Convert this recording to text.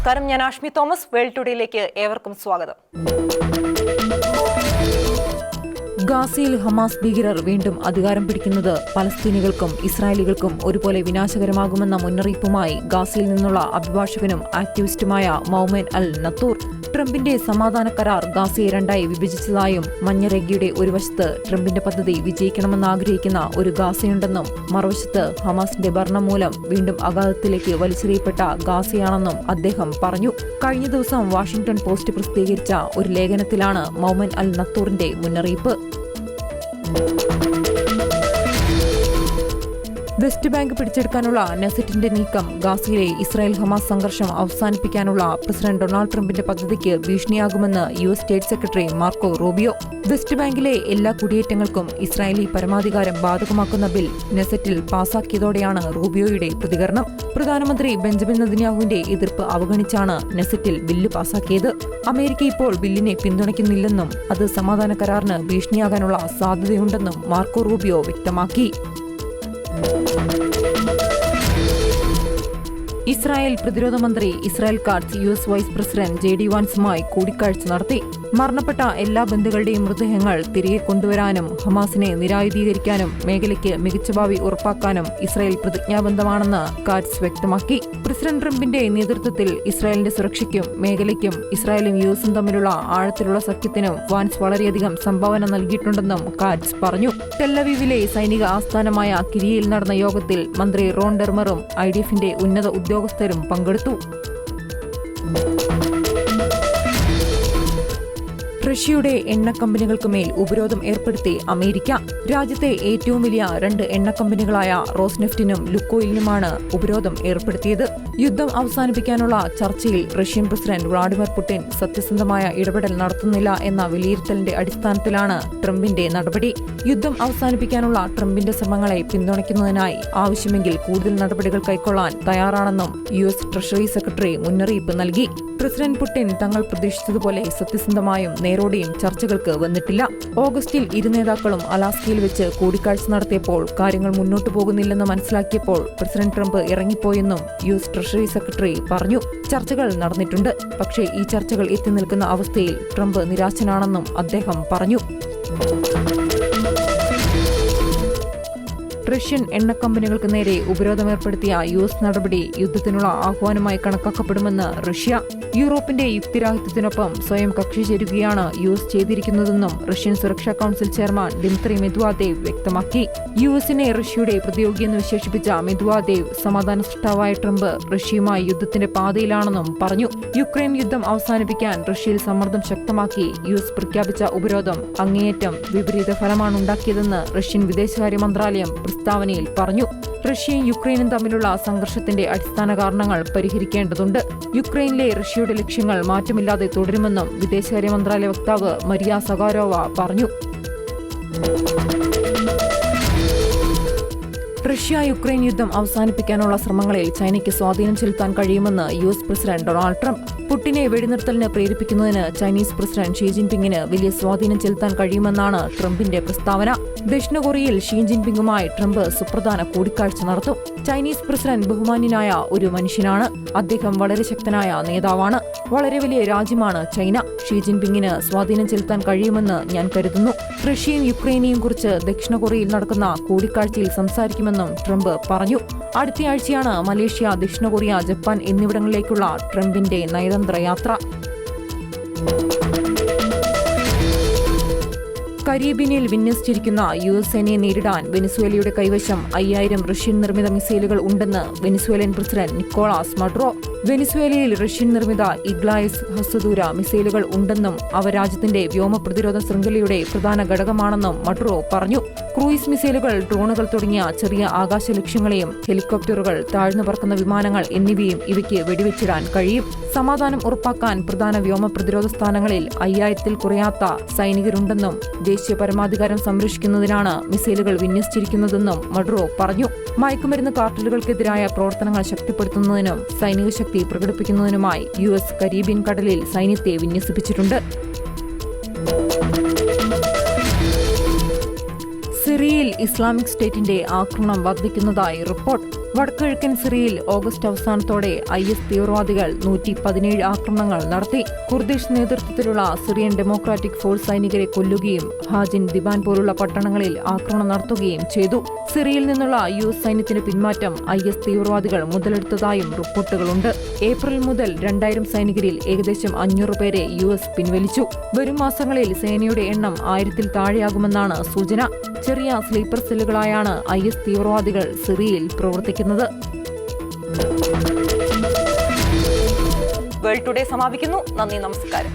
നമസ്കാരം, ഞാൻ Ashmi Thomas. World ടുഡേയിലേക്ക് ഏവർക്കും സ്വാഗതം. ഗാസയിൽ ഹമാസ് ഭീകരർ വീണ്ടും അധികാരം പിടിക്കുന്നത് പലസ്തീനികൾക്കും ഇസ്രായേലികൾക്കും ഒരുപോലെ വിനാശകരമാകുമെന്ന മുന്നറിയിപ്പുമായി ഗാസയിൽ നിന്നുള്ള അഭിഭാഷകനും ആക്ടിവിസ്റ്റുമായ മൗമൻ അൽ നത്തൂർ. ട്രംപിന്റെ സമാധാന കരാർ ഗാസയെ രണ്ടായി വിഭജിച്ചതായും മഞ്ഞരേഖയുടെ ഒരു വശത്ത് ട്രംപിന്റെ പദ്ധതി വിജയിക്കണമെന്ന് ആഗ്രഹിക്കുന്ന ഒരു ഗാസയുണ്ടെന്നും മറുവശത്ത് ഹമാസിന്റെ ഭരണം മൂലം വീണ്ടും അഗാധത്തിലേക്ക് വലിച്ചെറിയപ്പെട്ട ഗാസയാണെന്നും അദ്ദേഹം പറഞ്ഞു. കഴിഞ്ഞ ദിവസം വാഷിംഗ്ടൺ പോസ്റ്റ് പ്രസിദ്ധീകരിച്ച ഒരു ലേഖനത്തിലാണ് മൗമൻ അൽ നത്തൂറിന്റെ മുന്നറിയിപ്പ്. വെസ്റ്റ് ബാങ്ക് പിടിച്ചെടുക്കാനുള്ള നെസറ്റിന്റെ നീക്കം ഗാസയിലെ ഇസ്രായേൽ ഹമാസ് സംഘർഷം അവസാനിപ്പിക്കാനുള്ള പ്രസിഡന്റ് ഡൊണാൾഡ് ട്രംപിന്റെ പദ്ധതിക്ക് ഭീഷണിയാകുമെന്ന് US state secretary Marco Rubio. West ബാങ്കിലെ എല്ലാ കുടിയേറ്റങ്ങൾക്കും ഇസ്രായേലി പരമാധികാരം ബാധകമാക്കുന്ന ബിൽ നെസറ്റിൽ പാസാക്കിയതോടെയാണ് റൂബിയോയുടെ പ്രതികരണം. പ്രധാനമന്ത്രി ബെഞ്ചമിൻ നെതന്യാഹുവിന്റെ എതിർപ്പ് അവഗണിച്ചാണ് നെസറ്റിൽ ബില്ല് പാസാക്കിയത്. അമേരിക്ക ഇപ്പോൾ ബില്ലിനെ പിന്തുണയ്ക്കുന്നില്ലെന്നും അത് സമാധാന കരാറിന് ഭീഷണിയാകാനുള്ള സാധ്യതയുണ്ടെന്നും മാർക്കോ റൂബിയോ വ്യക്തമാക്കി. ഇസ്രായേൽ പ്രതിരോധ മന്ത്രി Israel Katz US vice president J D വാൻസുമായി കൂടിക്കാഴ്ച നടത്തി. മരണപ്പെട്ട എല്ലാ ബന്ധുക്കളുടെയും മൃതദേഹങ്ങൾ തിരികെ കൊണ്ടുവരാനും ഹമാസിനെ നിരായുധീകരിക്കാനും മേഖലയ്ക്ക് മികച്ച ഭാവി ഉറപ്പാക്കാനും ഇസ്രായേൽ പ്രതിജ്ഞാബദ്ധമാണെന്ന് കാറ്റ്സ് വ്യക്തമാക്കി. പ്രസിഡന്റ് ട്രംപിന്റെ നേതൃത്വത്തിൽ ഇസ്രായേലിന്റെ സുരക്ഷയ്ക്കും മേഖലയ്ക്കും ഇസ്രായേലും യുഎസും തമ്മിലുള്ള ആഴത്തിലുള്ള സഖ്യത്തിനും വാൻസ് വളരെയധികം സംഭാവന നൽകിയിട്ടുണ്ടെന്നും കാറ്റ്സ് പറഞ്ഞു. ടെല്ലവീവിലെ സൈനിക ആസ്ഥാനമായ കിരിയയിൽ നടന്ന യോഗത്തിൽ മന്ത്രി റോൺ ഡെർമറും ഐഡിഎഫിന്റെ ഉന്നത ഉദ്യോഗസ്ഥരും പങ്കെടുത്തു. റഷ്യയുടെ എണ്ണ കമ്പനികൾക്ക് മേൽ ഉപരോധം ഏർപ്പെടുത്തി അമേരിക്ക. രാജ്യത്തെ ഏറ്റവും വലിയ 2 എണ്ണ കമ്പനികളായ റോസ്നെഫ്റ്റിനും ലുക്കോയിലിനുമാണ് ഉപരോധം ഏർപ്പെടുത്തിയത്. യുദ്ധം അവസാനിപ്പിക്കാനുള്ള ചർച്ചയിൽ റഷ്യൻ പ്രസിഡന്റ് വ്ളാഡിമിർ പുടിൻ സത്യസന്ധമായ ഇടപെടൽ നടത്തുന്നില്ല എന്ന വിലയിരുത്തലിന്റെ അടിസ്ഥാനത്തിലാണ് ട്രംപിന്റെ നടപടി. യുദ്ധം അവസാനിപ്പിക്കാനുള്ള ട്രംപിന്റെ ശ്രമങ്ങളെ പിന്തുണയ്ക്കുന്നതിനായി ആവശ്യമെങ്കിൽ കൂടുതൽ നടപടികൾ കൈക്കൊള്ളാൻ തയ്യാറാണെന്നും യുഎസ് ട്രഷറി സെക്രട്ടറി മുന്നറിയിപ്പ് നൽകി. പ്രസിഡന്റ് പുടിൻ തങ്ങൾ പ്രതീക്ഷിച്ചതുപോലെ സത്യസന്ധമായും നേരോടെയും ചർച്ചകൾക്ക് വന്നിട്ടില്ല. ഓഗസ്റ്റിൽ ഇരു നേതാക്കളും അലാസ്കയിൽ വെച്ച് കൂടിക്കാഴ്ച നടത്തിയപ്പോൾ കാര്യങ്ങൾ മുന്നോട്ടു പോകുന്നില്ലെന്ന് മനസ്സിലാക്കിയപ്പോൾ പ്രസിഡന്റ് ട്രംപ് ഇറങ്ങിപ്പോയെന്നും യുഎസ് ട്രഷറി സെക്രട്ടറി പറഞ്ഞു. ചർച്ചകൾ നടന്നിട്ടുണ്ട്, പക്ഷേ ഈ ചർച്ചകൾ എത്തി നിൽക്കുന്ന അവസ്ഥയിൽ ട്രംപ് നിരാശനാണെന്നും അദ്ദേഹം പറഞ്ഞു. റഷ്യൻ എണ്ണ കമ്പനികൾക്ക് നേരെ ഉപരോധമേർപ്പെടുത്തിയ യുഎസ് നടപടി യുദ്ധത്തിനുള്ള ആഹ്വാനമായി കണക്കാക്കപ്പെടുമെന്ന് റഷ്യ. യൂറോപ്പിന്റെ യുക്തിരാഹിത്യത്തിനൊപ്പം സ്വയം കക്ഷി ചേരുകയാണ് യുഎസ് ചെയ്തിരിക്കുന്നതെന്നും റഷ്യൻ സുരക്ഷാ കൌൺസിൽ ചെയർമാൻ ദിമിത്രി മെദ്വദേവ് വ്യക്തമാക്കി. യുഎസിനെ റഷ്യയുടെ പ്രതിയോഗിയെന്ന് വിശേഷിപ്പിച്ച മെദ്വദേവ് സമാധാന സൃഷ്ടാവായ ട്രംപ് റഷ്യയുമായി യുദ്ധത്തിന്റെ പാതയിലാണെന്നും പറഞ്ഞു. യുക്രൈൻ യുദ്ധം അവസാനിപ്പിക്കാൻ റഷ്യയിൽ സമ്മർദ്ദം ശക്തമാക്കി യുഎസ് പ്രഖ്യാപിച്ച ഉപരോധം അങ്ങേയറ്റം വിപരീത ഫലമാണുണ്ടാക്കിയതെന്ന് റഷ്യൻ വിദേശകാര്യ മന്ത്രാലയം പ്രസ്താവനയിൽ പറഞ്ഞു. റഷ്യയും യുക്രൈനും തമ്മിലുള്ള സംഘർഷത്തിന്റെ അടിസ്ഥാന കാരണങ്ങൾ പരിഹരിക്കേണ്ടതുണ്ട്. യുക്രൈനിലെ റഷ്യയുടെ ലക്ഷ്യങ്ങൾ മാറ്റമില്ലാതെ തുടരുമെന്നും വിദേശകാര്യ മന്ത്രാലയ വക്താവ് മരിയ സഖാരോവ പറഞ്ഞു. റഷ്യ യുക്രൈൻ യുദ്ധം അവസാനിപ്പിക്കാനുള്ള ശ്രമങ്ങളിൽ ചൈനയ്ക്ക് സ്വാധീനം ചെലുത്താൻ കഴിയുമെന്ന് യുഎസ് പ്രസിഡന്റ് ഡൊണാൾഡ് ട്രംപ്. പുടിനെ വെടിനിർത്തലിന് പ്രേരിപ്പിക്കുന്നതിന് ചൈനീസ് പ്രസിഡന്റ് ഷീ ജിൻപിങ്ങിന് വലിയ സ്വാധീനം ചെലുത്താൻ കഴിയുമെന്നാണ് ട്രംപിന്റെ പ്രസ്താവന. ദക്ഷിണ കൊറിയയിൽ ഷീ ജിൻപിങ്ങുമായി ട്രംപ് സുപ്രധാന കൂടിക്കാഴ്ച നടത്തും. ചൈനീസ് പ്രസിഡന്റ് ബഹുമാന്യനായ ഒരു മനുഷ്യനാണ്. അദ്ദേഹം വളരെ ശക്തനായ നേതാവാണ്. വളരെ വലിയ രാജ്യമാണ് ചൈന. ഷീ ജിൻപിങ്ങിന് സ്വാധീനം ചെലുത്താൻ കഴിയുമെന്ന് ഞാൻ കരുതുന്നു. റഷ്യയും യുക്രൈനെയും കുറിച്ച് ദക്ഷിണ കൊറിയയിൽ നടക്കുന്ന കൂടിക്കാഴ്ചയിൽ സംസാരിക്കുമെന്നും ട്രംപ് പറഞ്ഞു. അടുത്തയാഴ്ചയാണ് മലേഷ്യ, ദക്ഷിണ കൊറിയ, ജപ്പാൻ എന്നിവിടങ്ങളിലേക്കുള്ള ട്രംപിന്റെ നയതന്ത്ര യാത്ര. കരീബിയനിൽ വിന്യസിച്ചിരിക്കുന്ന യുഎസ് സേനയെ നേരിടാൻ വെനിസ്വേലയുടെ കൈവശം 5000 റഷ്യൻ നിർമ്മിത മിസൈലുകൾ ഉണ്ടെന്ന് വെനിസ്വേലൻ പ്രസിഡന്റ് നിക്കോളാസ് മഡുറോ. വെനിസ്വേലയിൽ റഷ്യൻ നിർമ്മിത ഇഗ്ലായസ് ഹ്രസ്വദൂര മിസൈലുകൾ ഉണ്ടെന്നും അവ രാജ്യത്തിന്റെ വ്യോമ പ്രതിരോധ ശൃംഖലയുടെ പ്രധാന ഘടകമാണെന്നും മഡുറോ പറഞ്ഞു. ക്രൂയിസ് മിസൈലുകൾ, ഡ്രോണുകൾ തുടങ്ങിയ ചെറിയ ആകാശ ലക്ഷ്യങ്ങളെയും ഹെലികോപ്റ്ററുകൾ, താഴ്ന്നു പറക്കുന്ന വിമാനങ്ങൾ എന്നിവയും ഇവയ്ക്ക് വെടിവെച്ചിടാൻ കഴിയും. സമാധാനം ഉറപ്പാക്കാൻ പ്രധാന വ്യോമ പ്രതിരോധ സ്ഥാനങ്ങളിൽ 5000-ൽ കുറയാത്ത സൈനികരുണ്ടെന്നും ദേശീയ പരമാധികാരം സംരക്ഷിക്കുന്നതിനാണ് മിസൈലുകൾ വിന്യസിച്ചിരിക്കുന്നതെന്നും മഡുറോ പറഞ്ഞു. മയക്കുമരുന്ന് കാർട്ടലുകൾക്കെതിരായ പ്രവർത്തനങ്ങൾ ശക്തിപ്പെടുത്തുന്നതിനും സൈനിക ശക്തി പ്രകടിപ്പിക്കുന്നതിനുമായി യുഎസ് കരീബിയൻ കടലിൽ സൈന്യത്തെ വിന്യസിപ്പിച്ചിട്ടുണ്ട്. സിറിയയിൽ ഇസ്ലാമിക് സ്റ്റേറ്റിന്റെ ആക്രമണം വർദ്ധിക്കുന്നതായി റിപ്പോർട്ട്. വടക്കുകിഴക്കൻ സിറിയയിൽ ഓഗസ്റ്റ് അവസാനത്തോടെ IS തീവ്രവാദികൾ 117 ആക്രമണങ്ങൾ നടത്തി. കുർദിഷ് നേതൃത്വത്തിലുള്ള സിറിയൻ ഡെമോക്രാറ്റിക് ഫോഴ്സ് സൈനികരെ കൊല്ലുകയും ഹാജിൻ ദിബാൻ പോലുള്ള പട്ടണങ്ങളിൽ ആക്രമണം നടത്തുകയും ചെയ്തു. സിറിയയിൽ നിന്നുള്ള US സൈന്യത്തിന് പിന്മാറ്റം IS തീവ്രവാദികൾ മുതലെടുത്തതായും റിപ്പോർട്ടുകളുണ്ട്. ഏപ്രിൽ മുതൽ 2000 സൈനികരിൽ ഏകദേശം 500 പേരെ US പിൻവലിച്ചു. വരും മാസങ്ങളിൽ സേനയുടെ എണ്ണം 1000-ൽ താഴെയാകുമെന്നാണ് സൂചന. ചെറിയ സ്ലീപ്പർ സെല്ലുകളായാണ് IS തീവ്രവാദികൾ സിറിയയിൽ പ്രവർത്തിക്കുന്നത്. വേൾഡ് ടുഡേ സമാപിക്കുന്നു. നന്ദി, നമസ്കാരം.